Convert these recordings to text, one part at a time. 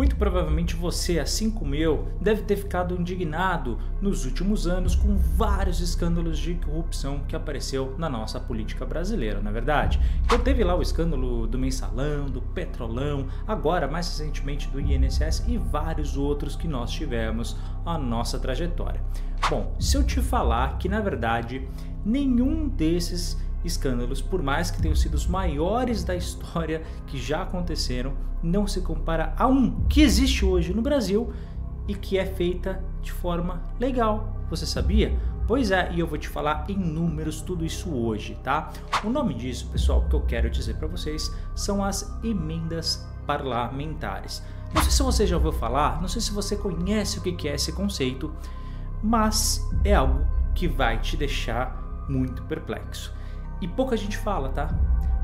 Muito provavelmente você, assim como eu, deve ter ficado indignado nos últimos anos com vários escândalos de corrupção que apareceu na nossa política brasileira, não é verdade? Então teve lá o escândalo do Mensalão, do Petrolão, agora mais recentemente do INSS e vários outros que nós tivemos a nossa trajetória. Bom, se eu te falar que na verdade nenhum desses escândalos, por mais que tenham sido os maiores da história que já aconteceram, não se compara a um que existe hoje no Brasil e que é feita de forma legal. Você sabia? Pois é, e eu vou te falar em números tudo isso hoje, tá? O nome disso, pessoal, que eu quero dizer para vocês são as emendas parlamentares. Não sei se você já ouviu falar, não sei se você conhece o que é esse conceito, mas é algo que vai te deixar muito perplexo. E pouca gente fala, tá?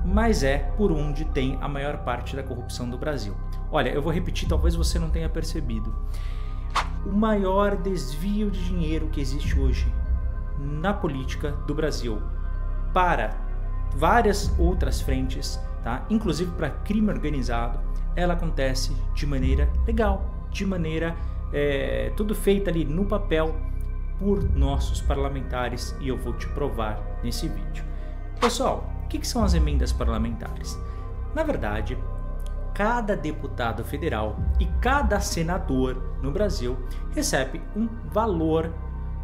Mas é por onde tem a maior parte da corrupção do Brasil. Olha, eu vou repetir, talvez você não tenha percebido. O maior desvio de dinheiro que existe hoje na política do Brasil para várias outras frentes, tá? Inclusive para crime organizado, ela acontece de maneira legal, de maneira tudo feito ali no papel por nossos parlamentares, e eu vou te provar nesse vídeo. Pessoal, o que são as emendas parlamentares? Na verdade, cada deputado federal e cada senador no Brasil recebe um valor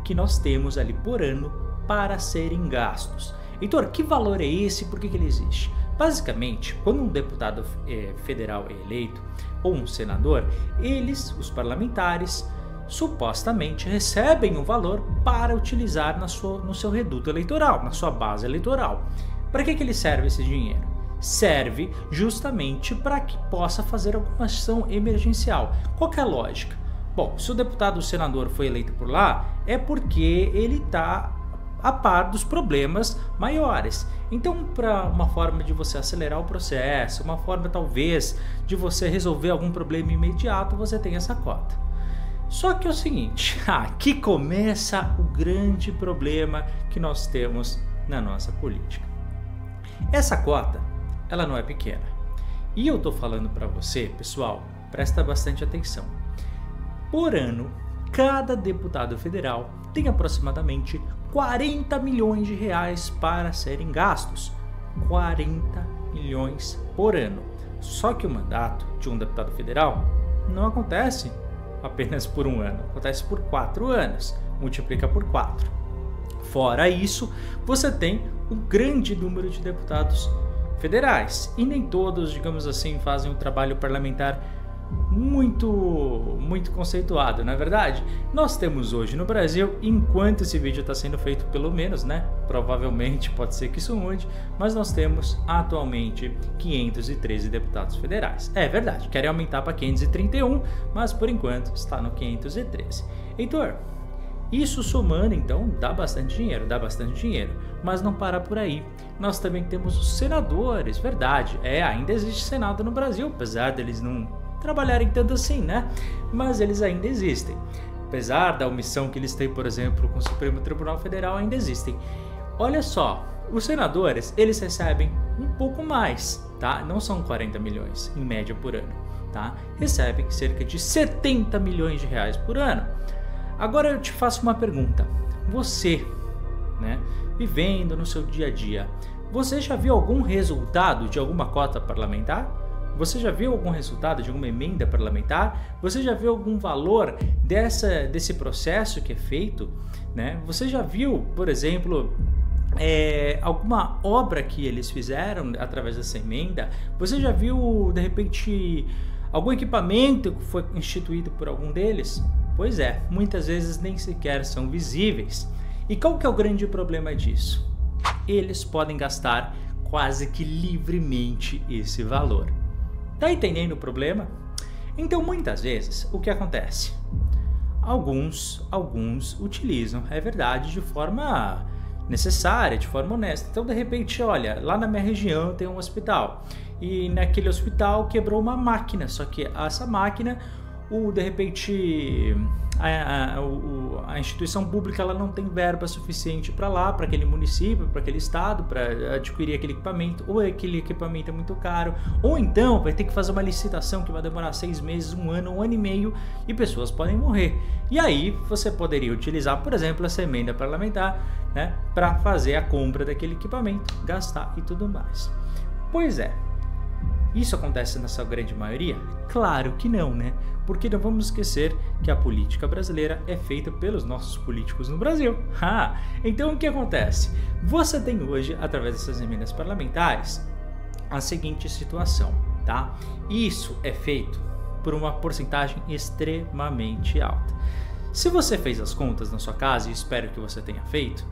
que nós temos ali por ano para serem gastos. Heitor, que valor é esse? Por que ele existe? Basicamente, quando um deputado federal é eleito ou um senador, eles, os parlamentares, supostamente recebem um valor para utilizar no seu reduto eleitoral, na sua base eleitoral. Para que ele serve esse dinheiro? Serve justamente para que possa fazer alguma ação emergencial. Qual que é a lógica? Bom, se o deputado ou senador foi eleito por lá, é porque ele está a par dos problemas maiores. Então, para uma forma de você acelerar o processo, uma forma talvez de você resolver algum problema imediato, você tem essa cota. Só que é o seguinte, aqui começa o grande problema que nós temos na nossa política. Essa cota, ela não é pequena. E eu tô falando para você, pessoal, presta bastante atenção. Por ano, cada deputado federal tem aproximadamente 40 milhões de reais para serem gastos. 40 milhões por ano. Só que o mandato de um deputado federal não acontece apenas por um ano, acontece por 4 anos, multiplica por 4. Fora isso, você tem um grande número de deputados federais e nem todos, digamos assim, fazem um trabalho parlamentar muito conceituado, não é verdade? Nós temos hoje no Brasil, enquanto esse vídeo está sendo feito, pelo menos, né? Provavelmente pode ser que isso mude, mas nós temos atualmente 513 deputados federais. É verdade, querem aumentar para 531, mas por enquanto está no 513. Heitor, isso somando então dá bastante dinheiro, mas não para por aí. Nós também temos os senadores, verdade, ainda existe Senado no Brasil, apesar deles não trabalharem tanto assim, né? Mas eles ainda existem. Apesar da omissão que eles têm, por exemplo, com o Supremo Tribunal Federal, ainda existem. Olha só, os senadores, eles recebem um pouco mais, tá? Não são 40 milhões em média por ano, tá? Recebem cerca de 70 milhões de reais por ano. Agora eu te faço uma pergunta. Você, né, vivendo no seu dia a dia, você já viu algum resultado de alguma cota parlamentar? Você já viu algum resultado de alguma emenda parlamentar? Você já viu algum valor desse processo que é feito, né? Você já viu, por exemplo, alguma obra que eles fizeram através dessa emenda? Você já viu, de repente, algum equipamento que foi instituído por algum deles? Pois é, muitas vezes nem sequer são visíveis. E qual que é o grande problema disso? Eles podem gastar quase que livremente esse valor. Tá entendendo o problema? Então, muitas vezes, o que acontece? Alguns utilizam, é verdade, de forma necessária, de forma honesta. Então, de repente, olha, lá na minha região tem um hospital e naquele hospital quebrou uma máquina, só que essa máquina, de repente, a instituição pública ela não tem verba suficiente para lá, para aquele município, para aquele estado, para adquirir aquele equipamento, ou aquele equipamento é muito caro, ou então vai ter que fazer uma licitação que vai demorar 6 meses, 1 ano, 1 ano e meio, e pessoas podem morrer. E aí você poderia utilizar, por exemplo, essa emenda parlamentar, né, para fazer a compra daquele equipamento, gastar e tudo mais. Pois é. Isso acontece na sua grande maioria? Claro que não, né? Porque não vamos esquecer que a política brasileira é feita pelos nossos políticos no Brasil. Então o que acontece? Você tem hoje, através dessas emendas parlamentares, a seguinte situação, tá? Isso é feito por uma porcentagem extremamente alta. Se você fez as contas na sua casa, e espero que você tenha feito,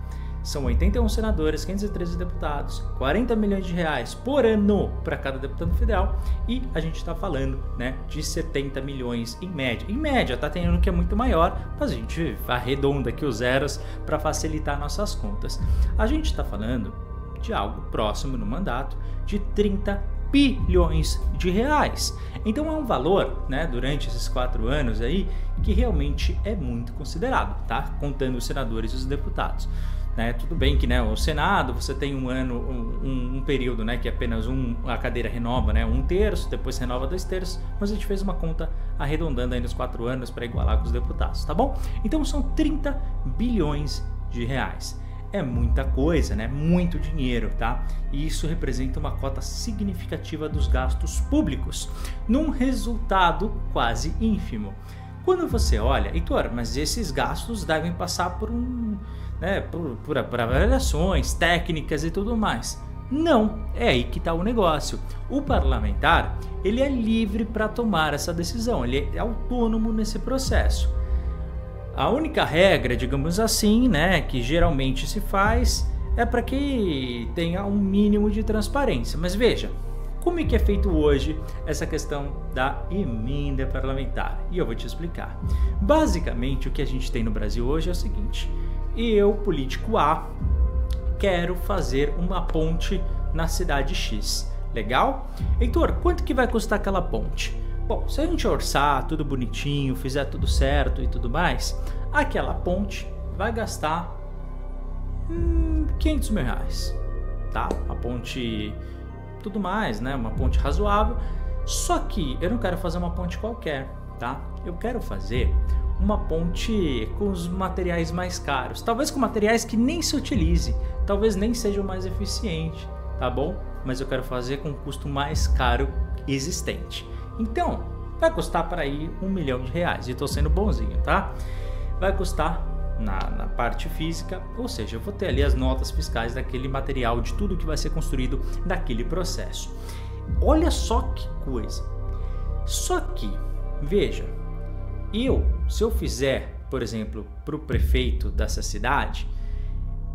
são 81 senadores, 513 deputados, 40 milhões de reais por ano para cada deputado federal, e a gente está falando, né, de 70 milhões em média. Em média, tá tendo que é muito maior, mas a gente arredonda aqui os zeros para facilitar nossas contas. A gente está falando de algo próximo no mandato de 30 bilhões de reais. Então é um valor, né, durante esses 4 anos aí, que realmente é muito considerado, tá? Contando os senadores e os deputados. Tudo bem que, né, o Senado você tem um período, né, que apenas a cadeira renova, né, 1/3, depois renova 2/3, mas a gente fez uma conta arredondando aí nos 4 anos para igualar com os deputados, tá bom? Então são 30 bilhões de reais. É muita coisa, né? Muito dinheiro, tá? E isso representa uma cota significativa dos gastos públicos, num resultado quase ínfimo. Quando você olha, Heitor, mas esses gastos devem passar por por avaliações técnicas e tudo mais. Não, é aí que está o negócio. O parlamentar, ele é livre para tomar essa decisão, ele é autônomo nesse processo. A única regra, digamos assim, né, que geralmente se faz é para que tenha um mínimo de transparência. Mas veja, como é que é feito hoje essa questão da emenda parlamentar? E eu vou te explicar. Basicamente, o que a gente tem no Brasil hoje é o seguinte: eu, político A, quero fazer uma ponte na cidade X. Legal? Heitor, quanto que vai custar aquela ponte? Bom, se a gente orçar tudo bonitinho, fizer tudo certo e tudo mais, aquela ponte vai gastar 500 mil reais, tá? A ponte, tudo mais, né? Uma ponte razoável. Só que eu não quero fazer uma ponte qualquer, tá? Eu quero fazer uma ponte com os materiais mais caros, talvez com materiais que nem se utilize, talvez nem seja o mais eficiente, tá bom? Mas eu quero fazer com o custo mais caro existente. Então, vai custar para aí 1 milhão de reais. E estou sendo bonzinho, tá? Vai custar na parte física, ou seja, eu vou ter ali as notas fiscais daquele material, de tudo que vai ser construído naquele processo. Olha só que coisa. Só que, veja, se eu fizer, por exemplo, para o prefeito dessa cidade,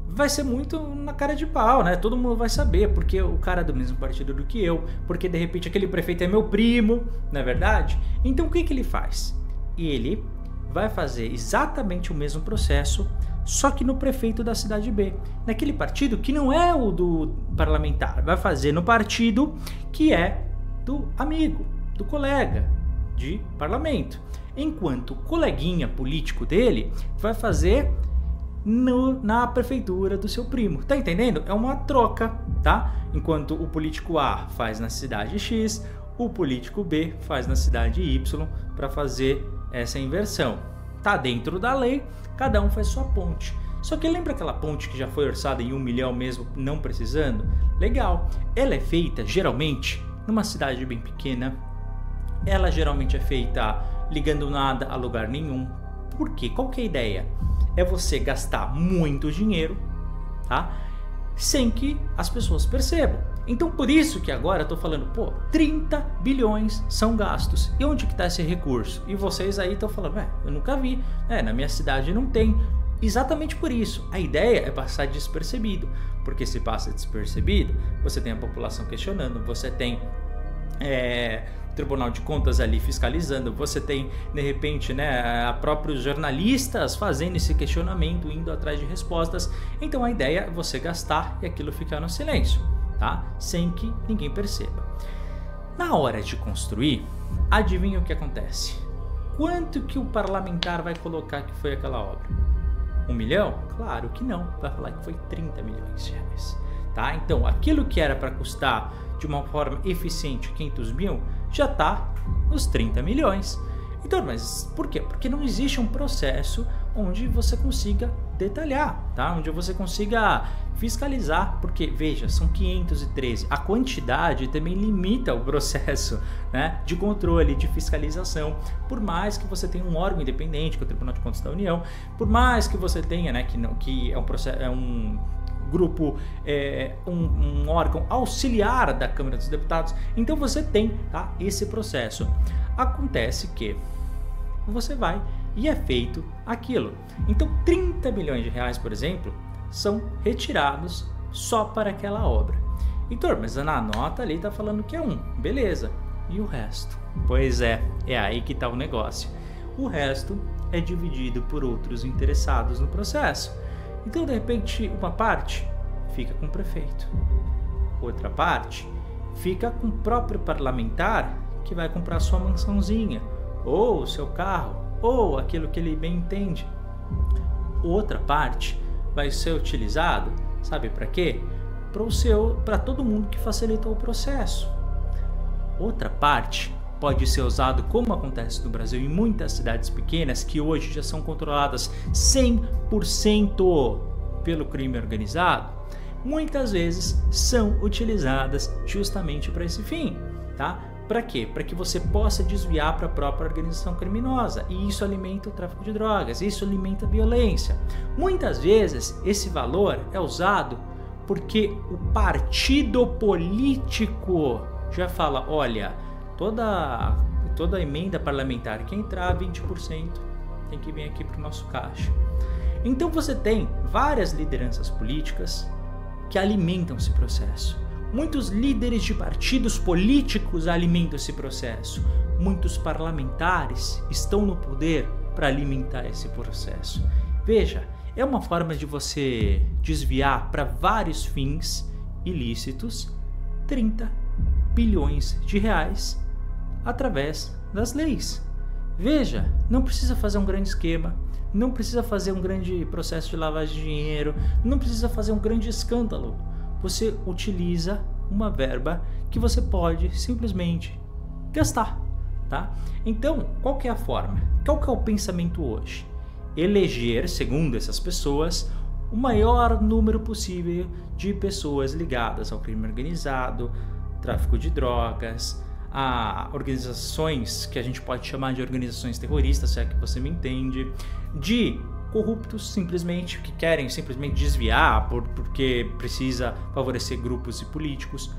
vai ser muito na cara de pau, né? Todo mundo vai saber, porque o cara é do mesmo partido do que eu, porque de repente aquele prefeito é meu primo, não é verdade? Então o que ele faz? Ele vai fazer exatamente o mesmo processo, só que no prefeito da cidade B, naquele partido que não é o do parlamentar, vai fazer no partido que é do amigo, do colega de parlamento, enquanto o coleguinha político dele vai fazer na prefeitura do seu primo. Tá entendendo? É uma troca, tá? Enquanto o político A faz na cidade X, o político B faz na cidade Y para fazer essa inversão. Tá dentro da lei, cada um faz sua ponte. Só que lembra aquela ponte que já foi orçada em 1 milhão mesmo não precisando? Legal. Ela é feita geralmente numa cidade bem pequena. Ela geralmente é feita ligando nada a lugar nenhum. Por quê? Qual que é a ideia? É você gastar muito dinheiro, tá? Sem que as pessoas percebam. Então por isso que agora eu tô falando, 30 bilhões são gastos. E onde que tá esse recurso? E vocês aí estão falando, eu nunca vi, na minha cidade não tem. Exatamente por isso, a ideia é passar despercebido. Porque se passa despercebido, você tem a população questionando, você tem Tribunal de Contas ali fiscalizando, você tem de repente próprios jornalistas fazendo esse questionamento, indo atrás de respostas. Então a ideia é você gastar e aquilo ficar no silêncio, tá? Sem que ninguém perceba. Na hora de construir, adivinha o que acontece? quanto que o parlamentar vai colocar que foi aquela obra? 1 milhão? Claro que não, vai falar que foi 30 milhões de reais. Tá? Então, aquilo que era para custar de uma forma eficiente 500 mil, já está nos 30 milhões. Então, mas por quê? Porque não existe um processo onde você consiga detalhar, tá? Onde você consiga fiscalizar, porque, veja, são 513. A quantidade também limita o processo, né, de controle, de fiscalização. Por mais que você tenha um órgão independente, que é o Tribunal de Contas da União, por mais que você tenha, né, que é um processo, é um grupo, um órgão auxiliar da Câmara dos Deputados, então você tem, tá, esse processo. Acontece que você vai e é feito aquilo. Então 30 milhões de reais, por exemplo, são retirados só para aquela obra. Então, mas na nota ali está falando que é 1, beleza. E o resto? Pois é aí que está o negócio. O resto é dividido por outros interessados no processo. Então, de repente, uma parte fica com o prefeito, outra parte fica com o próprio parlamentar que vai comprar sua mansãozinha, ou o seu carro, ou aquilo que ele bem entende. Outra parte vai ser utilizado, sabe para quê? Para todo mundo que facilitou o processo. Outra parte pode ser usado, como acontece no Brasil em muitas cidades pequenas, que hoje já são controladas 100% pelo crime organizado, muitas vezes são utilizadas justamente para esse fim, tá? Para quê? Para que você possa desviar para a própria organização criminosa, e isso alimenta o tráfico de drogas, isso alimenta a violência. Muitas vezes esse valor é usado porque o partido político já fala, olha, toda emenda parlamentar que entrar, 20% tem que vir aqui para o nosso caixa. Então você tem várias lideranças políticas que alimentam esse processo. Muitos líderes de partidos políticos alimentam esse processo. Muitos parlamentares estão no poder para alimentar esse processo. Veja, é uma forma de você desviar para vários fins ilícitos 30 bilhões de reais através das leis. Veja, não precisa fazer um grande esquema, não precisa fazer um grande processo de lavagem de dinheiro, não precisa fazer um grande escândalo. Você utiliza uma verba que você pode simplesmente gastar, tá? Então, qual que é a forma? Qual que é o pensamento hoje? Eleger, segundo essas pessoas, o maior número possível de pessoas ligadas ao crime organizado, tráfico de drogas, a organizações que a gente pode chamar de organizações terroristas, se é que você me entende, de corruptos simplesmente, que querem simplesmente desviar porque precisa favorecer grupos e políticos,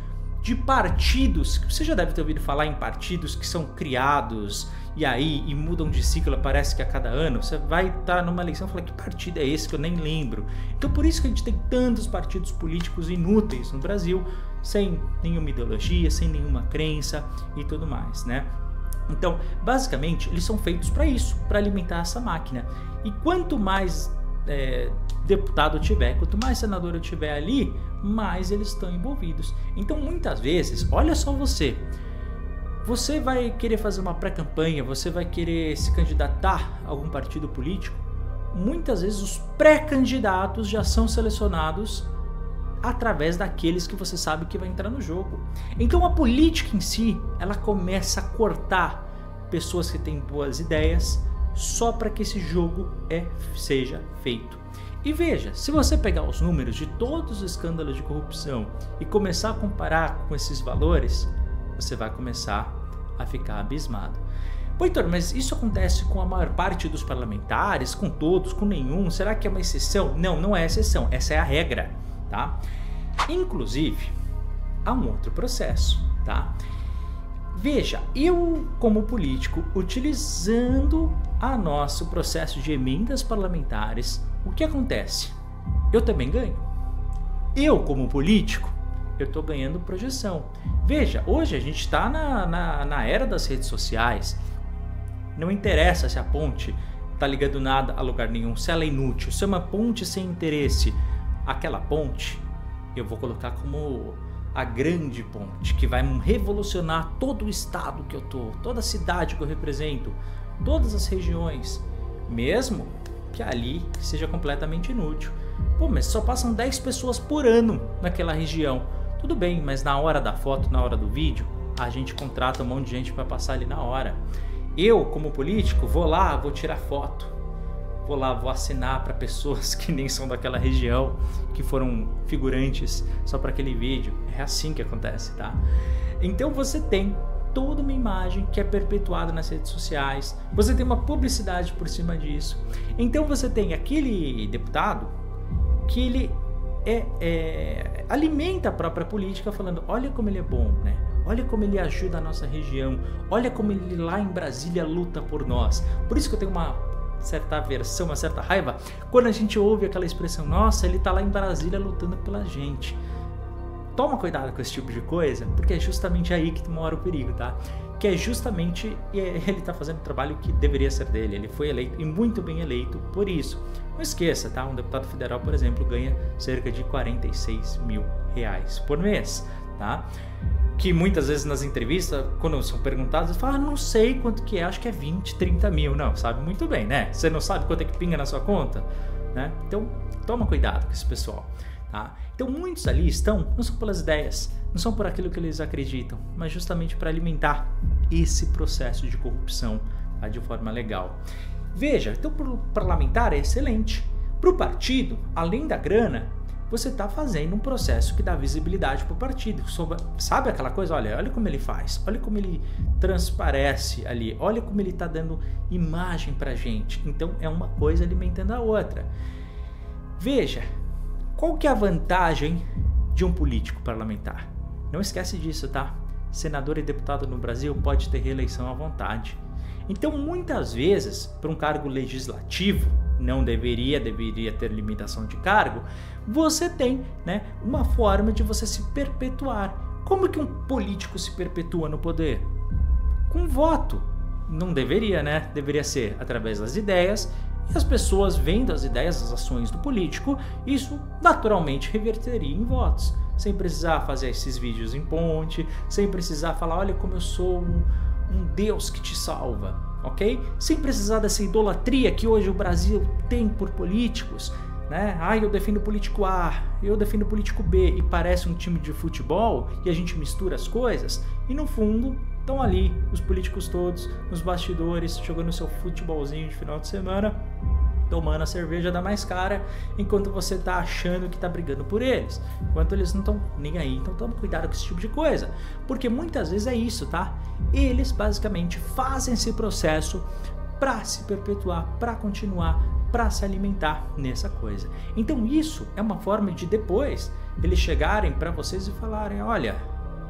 de partidos, que você já deve ter ouvido falar em partidos que são criados e mudam de ciclo, parece que a cada ano. Você vai estar numa eleição e falar, que partido é esse que eu nem lembro? Então por isso que a gente tem tantos partidos políticos inúteis no Brasil, sem nenhuma ideologia, sem nenhuma crença e tudo mais, né? Então, basicamente, eles são feitos para isso, para alimentar essa máquina. E quanto mais deputado tiver, quanto mais senador eu tiver ali, mais eles estão envolvidos. Então, muitas vezes, olha só você vai querer fazer uma pré-campanha, você vai querer se candidatar a algum partido político, muitas vezes os pré-candidatos já são selecionados através daqueles que você sabe que vai entrar no jogo. Então a política em si, ela começa a cortar pessoas que têm boas ideias só para que esse jogo seja feito. E veja, se você pegar os números de todos os escândalos de corrupção e começar a comparar com esses valores, você vai começar a ficar abismado. Pô, Heitor, mas isso acontece com a maior parte dos parlamentares, com todos, com nenhum? Será que é uma exceção? Não, não é exceção, essa é a regra, tá? Inclusive, há um outro processo, tá? Veja, eu como político, utilizando a nosso processo de emendas parlamentares, o que acontece? Eu também ganho. Eu como político, eu estou ganhando projeção. Veja, hoje a gente está na era das redes sociais. Não interessa se a ponte está ligando nada a lugar nenhum, se ela é inútil, se é uma ponte sem interesse. Aquela ponte eu vou colocar como a grande ponte que vai revolucionar todo o estado que eu tô, toda a cidade que eu represento. todas as regiões, mesmo que ali seja completamente inútil. Pô, mas só passam 10 pessoas por ano naquela região. Tudo bem, mas na hora da foto, na hora do vídeo, a gente contrata um monte de gente para passar ali na hora. Eu, como político, vou lá, vou tirar foto. Vou lá, vou assinar para pessoas que nem são daquela região, que foram figurantes só para aquele vídeo. É assim que acontece, tá? Então você tem toda uma imagem que é perpetuada nas redes sociais. Você tem uma publicidade por cima disso. Então você tem aquele deputado que ele alimenta a própria política falando, olha como ele é bom, né? Olha como ele ajuda a nossa região, olha como ele lá em Brasília luta por nós. Por isso que eu tenho uma certa aversão, uma certa raiva, quando a gente ouve aquela expressão, nossa, ele tá lá em Brasília lutando pela gente. Toma cuidado com esse tipo de coisa, porque é justamente aí que mora o perigo, tá? Que é justamente ele tá fazendo o trabalho que deveria ser dele. Ele foi eleito, e muito bem eleito, por isso. Não esqueça, tá? Um deputado federal, por exemplo, ganha cerca de R$46 mil por mês, tá? Que muitas vezes nas entrevistas, quando são perguntados, eles falam, não sei quanto que é, acho que é 20, 30 mil. Não, sabe muito bem, né? Você não sabe quanto é que pinga na sua conta, né? Então, toma cuidado com esse pessoal, tá? Então, muitos ali estão, não são pelas ideias, não são por aquilo que eles acreditam, mas justamente para alimentar esse processo de corrupção, tá? De forma legal. Veja, então para o parlamentar é excelente. Para o partido, além da grana, você está fazendo um processo que dá visibilidade para o partido. Sabe aquela coisa? Olha como ele faz, olha como ele transparece ali, olha como ele está dando imagem para a gente. Então é uma coisa alimentando a outra. Veja, qual que é a vantagem de um político parlamentar? Não esquece disso, tá? Senador e deputado no Brasil pode ter reeleição à vontade. Então, muitas vezes, para um cargo legislativo, não deveria ter limitação de cargo, você tem, né, uma forma de você se perpetuar. Como que um político se perpetua no poder? Com voto. Não deveria, né? Deveria ser através das ideias, e as pessoas vendo as ideias, as ações do político, isso naturalmente reverteria em votos. Sem precisar fazer esses vídeos em ponte, sem precisar falar, olha como eu sou um Deus que te salva, ok? Sem precisar dessa idolatria que hoje o Brasil tem por políticos, né? Eu defendo o político A, eu defendo o político B, e parece um time de futebol, e a gente mistura as coisas, e no fundo estão ali os políticos todos, nos bastidores, jogando seu futebolzinho de final de semana, tomando a cerveja da mais cara, enquanto você está achando que está brigando por eles, enquanto eles não estão nem aí. Então toma cuidado com esse tipo de coisa, porque muitas vezes é isso, tá? Eles basicamente fazem esse processo para se perpetuar, para continuar, para se alimentar nessa coisa. Então isso é uma forma de depois eles chegarem para vocês e falarem, olha,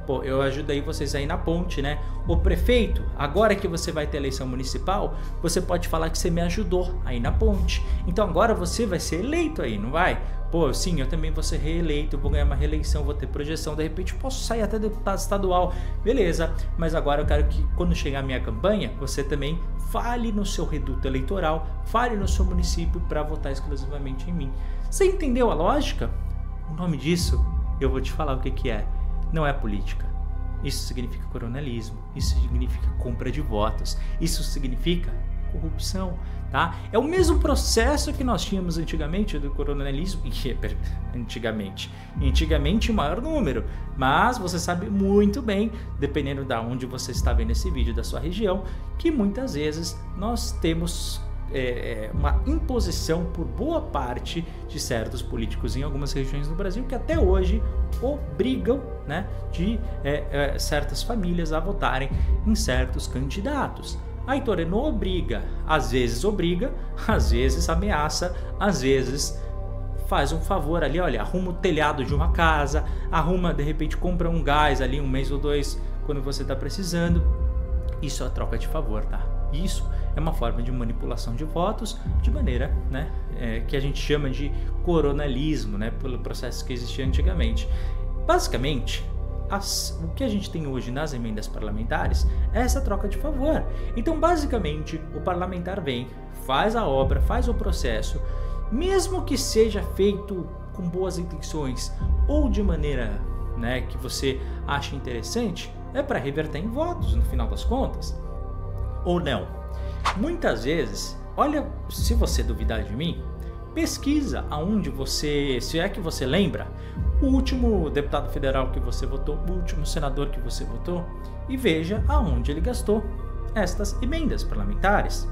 pô, eu ajudei vocês aí na ponte, né? O prefeito, agora que você vai ter eleição municipal, você pode falar que você me ajudou aí na ponte. Então agora você vai ser eleito aí, não vai? Pô, sim, eu também vou ser reeleito, vou ganhar uma reeleição, vou ter projeção, de repente posso sair até deputado estadual. Beleza, mas agora eu quero que quando chegar a minha campanha, você também fale no seu reduto eleitoral, fale no seu município para votar exclusivamente em mim. Você entendeu a lógica? O nome disso, eu vou te falar o que é. Não é política. Isso significa coronelismo, isso significa compra de votos, isso significa corrupção, tá? É o mesmo processo que nós tínhamos antigamente do coronelismo, antigamente o maior número, mas você sabe muito bem, dependendo de onde você está vendo esse vídeo da sua região, que muitas vezes nós temos uma imposição por boa parte de certos políticos em algumas regiões do Brasil que até hoje obrigam, né, certas famílias a votarem em certos candidatos. Aí não obriga, às vezes ameaça, às vezes faz um favor ali, olha, arruma o telhado de uma casa, arruma, de repente compra um gás ali um mês ou dois quando você está precisando. Isso é a troca de favor, tá? Isso é uma forma de manipulação de votos de maneira, né, que a gente chama de coronelismo, né, pelo processo que existia antigamente. Basicamente, o que a gente tem hoje nas emendas parlamentares é essa troca de favor. Então, basicamente, o parlamentar vem, faz a obra, faz o processo, mesmo que seja feito com boas intenções ou de maneira, né, que você acha interessante, é para reverter em votos no final das contas, ou não. Muitas vezes, olha, se você duvidar de mim, pesquisa aonde você, se é que você lembra, o último deputado federal que você votou, o último senador que você votou, e veja aonde ele gastou estas emendas parlamentares.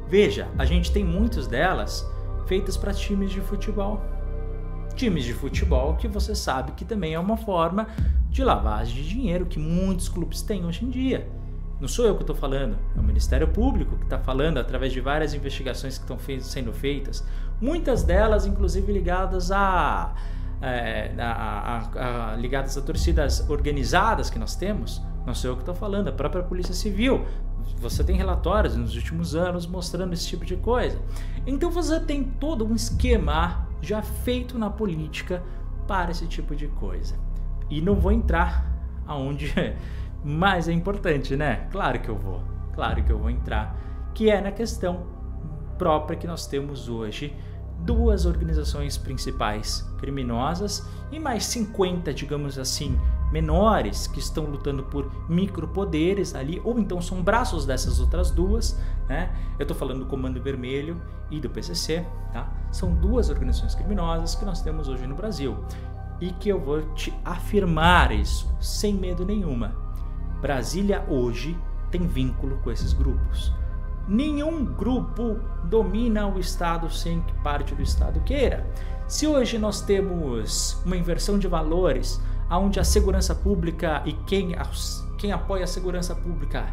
Veja, a gente tem muitas delas feitas para times de futebol. Times de futebol que você sabe que também é uma forma de lavagem de dinheiro que muitos clubes têm hoje em dia. Não sou eu que estou falando, é o Ministério Público que está falando através de várias investigações que estão sendo feitas. Muitas delas, inclusive, ligadas ligadas a torcidas organizadas que nós temos. Não sou eu que estou falando, a própria Polícia Civil. Você tem relatórios nos últimos anos mostrando esse tipo de coisa. Então você tem todo um esquema já feito na política para esse tipo de coisa. E não vou entrar aonde mais é importante, né? Claro que eu vou entrar, que é na questão própria que nós temos hoje. Duas organizações principais criminosas e mais 50, digamos assim, menores que estão lutando por micropoderes ali, ou então são braços dessas outras duas, né? Eu estou falando do Comando Vermelho e do PCC, tá? São duas organizações criminosas que nós temos hoje no Brasil e que eu vou te afirmar isso sem medo nenhuma. Brasília hoje tem vínculo com esses grupos. Nenhum grupo domina o Estado sem que parte do Estado queira. Se hoje nós temos uma inversão de valores, onde a segurança pública e quem apoia a segurança pública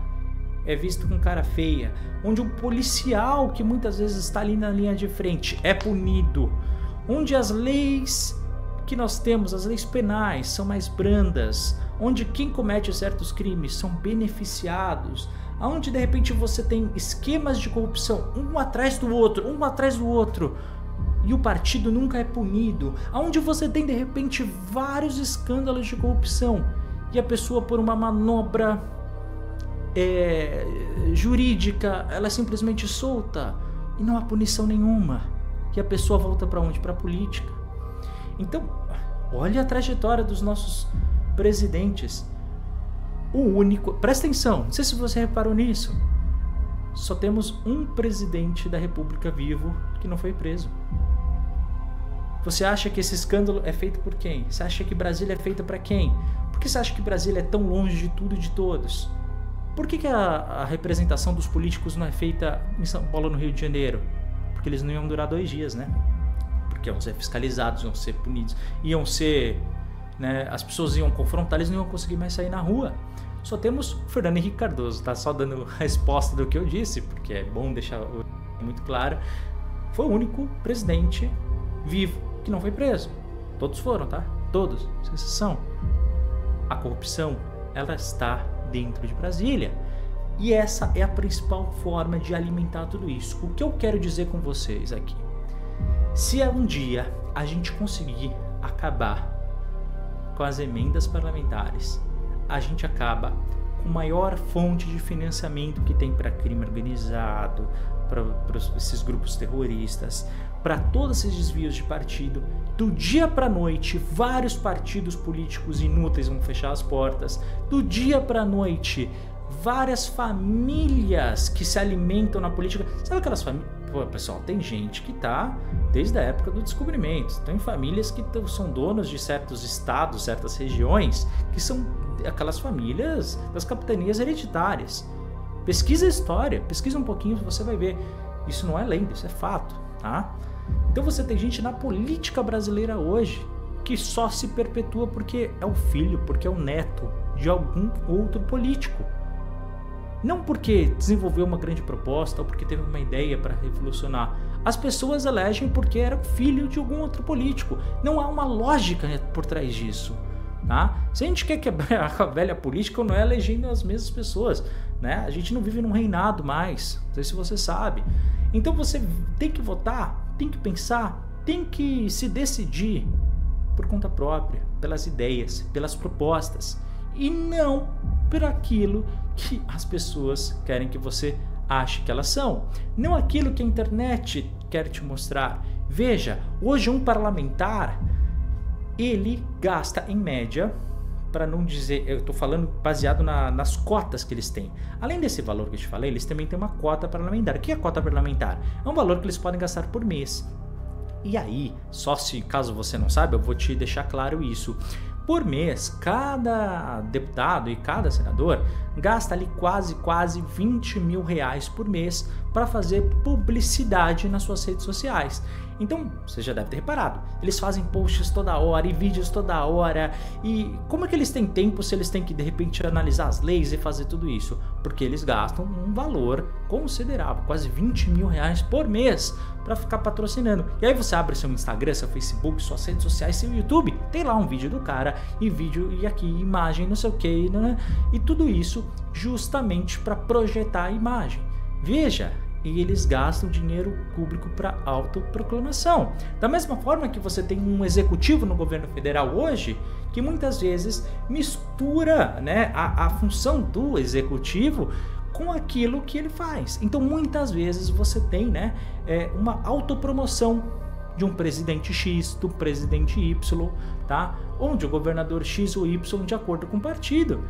é visto com cara feia, onde um policial que muitas vezes está ali na linha de frente é punido, onde as leis que nós temos, as leis penais, são mais brandas, onde quem comete certos crimes são beneficiados, onde de repente você tem esquemas de corrupção, um atrás do outro, e o partido nunca é punido, onde você tem de repente vários escândalos de corrupção, e a pessoa por uma manobra jurídica, ela é simplesmente solta, e não há punição nenhuma, e a pessoa volta para onde? Para a política. Então, olha a trajetória dos nossos presidentes. Presta atenção, não sei se você reparou nisso, só temos um presidente da República vivo que não foi preso. Você acha que esse escândalo é feito por quem? Você acha que Brasília é feita para quem? Por que você acha que Brasília é tão longe de tudo e de todos? Por que a representação dos políticos não é feita em São Paulo, no Rio de Janeiro? Porque eles não iam durar 2 dias, né? Porque iam ser fiscalizados, iam ser punidos, iam ser... né, as pessoas iam confrontar, eles não iam conseguir mais sair na rua. Só temos Fernando Henrique Cardoso, tá só dando a resposta do que eu disse, porque é bom deixar muito claro. Foi o único presidente vivo que não foi preso. Todos foram, tá? Todos, sem exceção. A corrupção, ela está dentro de Brasília. E essa é a principal forma de alimentar tudo isso. O que eu quero dizer com vocês aqui? Se um dia a gente conseguir acabar com as emendas parlamentares, a gente acaba com maior fonte de financiamento que tem para crime organizado, para esses grupos terroristas, para todos esses desvios de partido. Do dia para a noite, vários partidos políticos inúteis vão fechar as portas. Do dia para a noite, várias famílias que se alimentam na política. Sabe aquelas famílias? Pô, pessoal, tem gente que tá desde a época do descobrimento. Tem famílias que são donos de certos estados, certas regiões, que são aquelas famílias das capitanias hereditárias. Pesquisa a história, pesquisa um pouquinho, você vai ver. Isso não é lenda, isso é fato, tá? Então você tem gente na política brasileira hoje que só se perpetua porque é o filho, porque é o neto de algum outro político. Não porque desenvolveu uma grande proposta ou porque teve uma ideia para revolucionar. As pessoas elegem porque era filho de algum outro político. Não há uma lógica por trás disso. Tá? Se a gente quer quebrar a velha política, não é elegendo as mesmas pessoas. Né? A gente não vive num reinado mais. Não sei se você sabe. Então você tem que votar, tem que pensar, tem que se decidir por conta própria, pelas ideias, pelas propostas. E não por aquilo que as pessoas querem que você ache que elas são. Não aquilo que a internet quer te mostrar. Veja, hoje um parlamentar, ele gasta em média para não dizer, eu estou falando baseado nas cotas que eles têm. Além desse valor que eu te falei, eles também têm uma cota parlamentar. O que é cota parlamentar? É um valor que eles podem gastar por mês. E aí, só se caso você não saiba, eu vou te deixar claro isso. Por mês, cada deputado e cada senador gasta ali quase 20 mil reais por mês para fazer publicidade nas suas redes sociais. Então, você já deve ter reparado, eles fazem posts toda hora e vídeos toda hora. E como é que eles têm tempo se eles têm que, de repente, analisar as leis e fazer tudo isso? Porque eles gastam um valor considerável, quase 20 mil reais por mês para ficar patrocinando. E aí você abre seu Instagram, seu Facebook, suas redes sociais, seu YouTube, tem lá um vídeo do cara, e vídeo, e aqui imagem, não sei o que, né? E tudo isso justamente para projetar a imagem. Veja, e eles gastam dinheiro público para autoproclamação. Da mesma forma que você tem um executivo no governo federal hoje, que muitas vezes mistura, né, a função do executivo com aquilo que ele faz. Então muitas vezes você tem, né, uma autopromoção de um presidente X, do presidente Y, tá? Onde o governador X ou Y de acordo com o partido,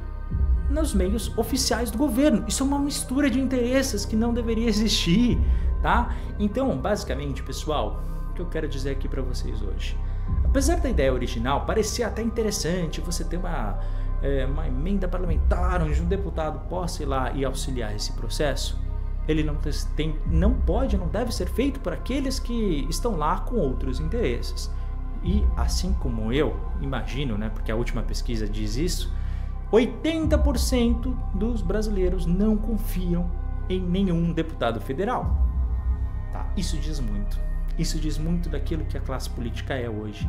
nos meios oficiais do governo. Isso é uma mistura de interesses que não deveria existir, tá? Então, basicamente, pessoal, o que eu quero dizer aqui para vocês hoje, apesar da ideia original parecer até interessante, você ter uma emenda parlamentar onde um deputado possa ir lá e auxiliar esse processo, ele não deve ser feito por aqueles que estão lá com outros interesses. E assim como eu imagino, né, porque a última pesquisa diz isso, 80% dos brasileiros não confiam em nenhum deputado federal. Tá? Isso diz muito. Isso diz muito daquilo que a classe política é hoje.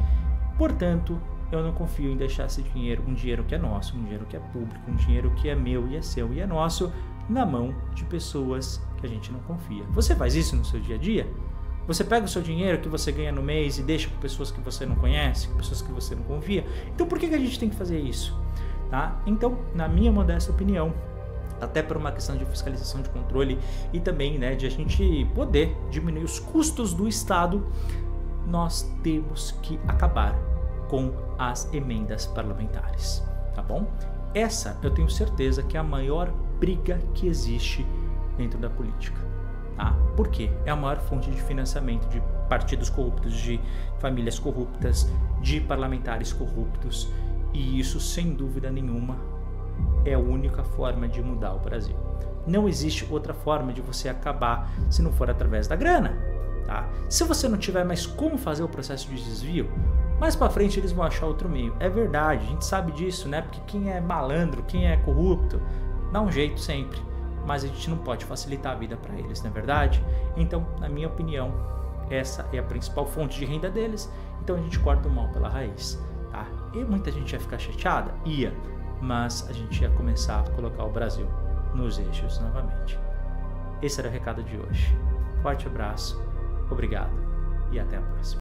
Portanto, eu não confio em deixar esse dinheiro, um dinheiro que é nosso, um dinheiro que é público, um dinheiro que é meu e é seu e é nosso, na mão de pessoas que a gente não confia. Você faz isso no seu dia a dia? Você pega o seu dinheiro que você ganha no mês e deixa com pessoas que você não conhece, com pessoas que você não confia? Então por que a gente tem que fazer isso? Tá? Então, na minha modesta opinião, até por uma questão de fiscalização, de controle e também, né, de a gente poder diminuir os custos do Estado, nós temos que acabar com as emendas parlamentares, tá bom? Essa eu tenho certeza que é a maior briga que existe dentro da política, tá? Por quê? É a maior fonte de financiamento de partidos corruptos, de famílias corruptas, de parlamentares corruptos. E isso, sem dúvida nenhuma, é a única forma de mudar o Brasil. Não existe outra forma de você acabar se não for através da grana. Tá? Se você não tiver mais como fazer o processo de desvio, mais para frente eles vão achar outro meio. É verdade, a gente sabe disso, né? Porque quem é malandro, quem é corrupto, dá um jeito sempre. Mas a gente não pode facilitar a vida para eles, não é verdade? Então, na minha opinião, essa é a principal fonte de renda deles. Então a gente corta o mal pela raiz. Tá? E muita gente ia ficar chateada? Ia, mas a gente ia começar a colocar o Brasil nos eixos novamente. Esse era o recado de hoje. Forte abraço, obrigado e até a próxima.